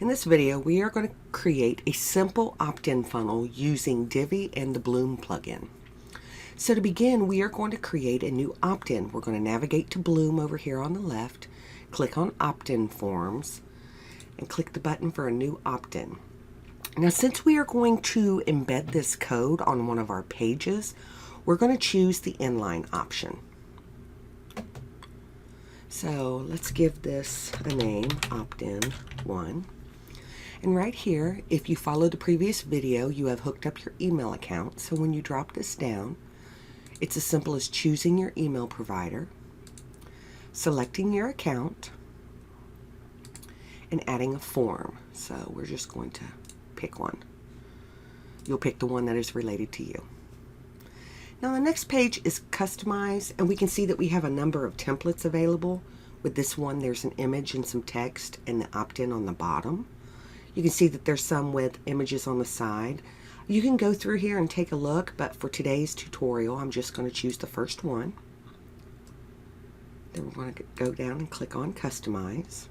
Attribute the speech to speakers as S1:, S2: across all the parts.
S1: In this video, we are going to create a simple opt-in funnel using Divi and the Bloom plugin. So to begin, we are going to create a new opt-in. We're going to navigate to Bloom over here on the left, click on opt-in forms, and click the button for a new opt-in. Now, since we are going to embed this code on one of our pages, we're going to choose the inline option. So let's give this a name, opt-in 1. And right here, if you followed the previous video, you have hooked up your email account. So when you drop this down, it's as simple as choosing your email provider, selecting your account, and adding a form. So we're just going to pick one. You'll pick the one that is related to you. Now the next page is customize, and we can see that we have a number of templates available. With this one, there's an image and some text and the opt-in on the bottom. You can see that there's some with images on the side. You can go through here and take a look, but for today's tutorial, I'm just going to choose the first one. Then we're going to go down and click on Customize.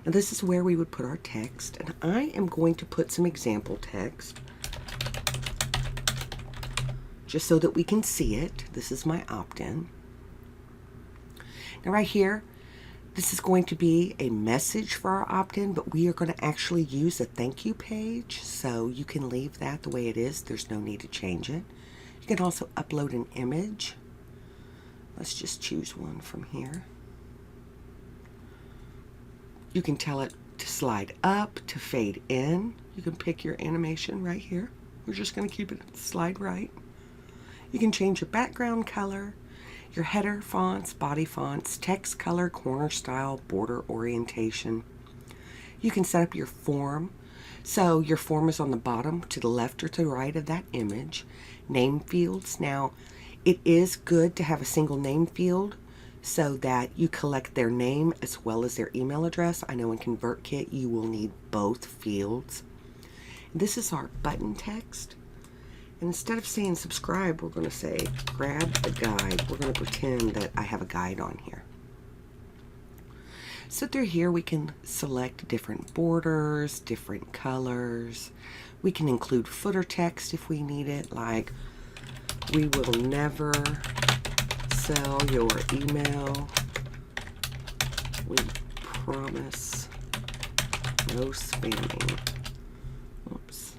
S1: Now this is where we would put our text, and I am going to put some example text just so that we can see it. This is my opt-in. Now right here, this is going to be a message for our opt-in, but we are going to actually use a thank you page, so you can leave that the way it is. There's no need to change it. You can also upload an image. Let's just choose one from here. You can tell it to slide up, to fade in. You can pick your animation right here. We're just going to keep it slide right. You can change your background color, your header fonts, body fonts, text color, corner style, border orientation. You can set up your form. So your form is on the bottom, to the left or to the right of that image. Name fields. Now, it is good to have a single name field so that you collect their name as well as their email address. I know in ConvertKit you will need both fields. This is our button text. And instead of saying subscribe, we're going to say grab a guide. We're going to pretend that I have a guide on here. So through here we can select different borders, different colors. We can include footer text if we need it, like we will never sell your email. We promise no spamming. Oops.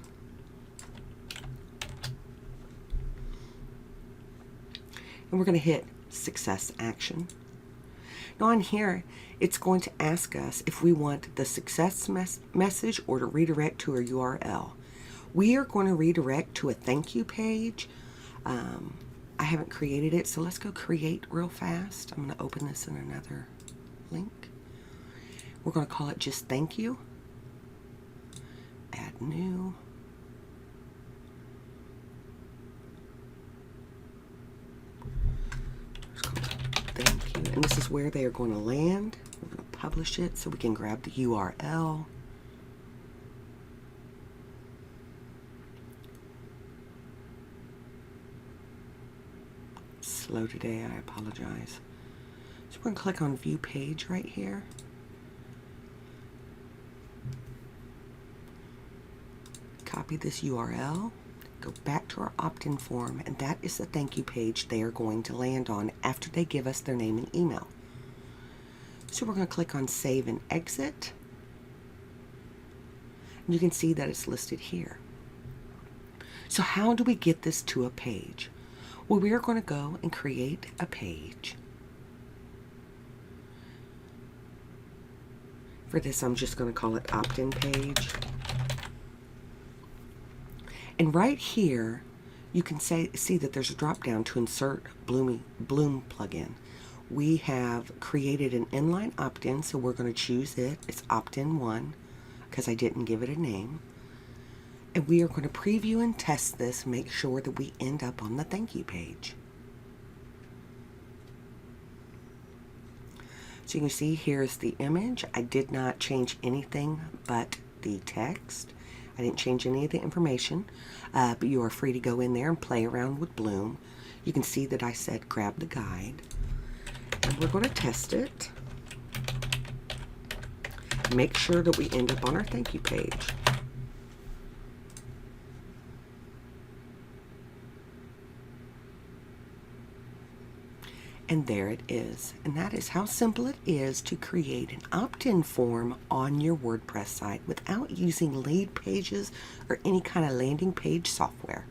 S1: And we're going to hit success action. Now on here, it's going to ask us if we want the success message or to redirect to a URL. We are going to redirect to a thank you page. I haven't created it, so let's go create real fast. I'm going to open this in another link. We're going to call it just thank you. Add new. Thank you. And this is where they are going to land. We're going to publish it so we can grab the URL. Slow today, I apologize. So we're going to click on View Page right here. Copy this URL. Go back to our opt-in form, and that is the thank you page they are going to land on after they give us their name and email. So we're going to click on Save and Exit. And you can see that it's listed here. So how do we get this to a page? Well, we are going to go and create a page. For this, I'm just going to call it opt-in page. And right here, you can see that there's a drop down to insert Bloom plugin. We have created an inline opt-in, so we're going to choose it. It's opt-in 1 because I didn't give it a name. And we are going to preview and test this, make sure that we end up on the thank you page. So you can see here's the image. I did not change anything but the text. I didn't change any of the information, but you are free to go in there and play around with Bloom. You can see that I said grab the guide. And we're going to test it. make sure that we end up on our thank you page. And there it is. And that is how simple it is to create an opt-in form on your WordPress site without using lead pages or any kind of landing page software.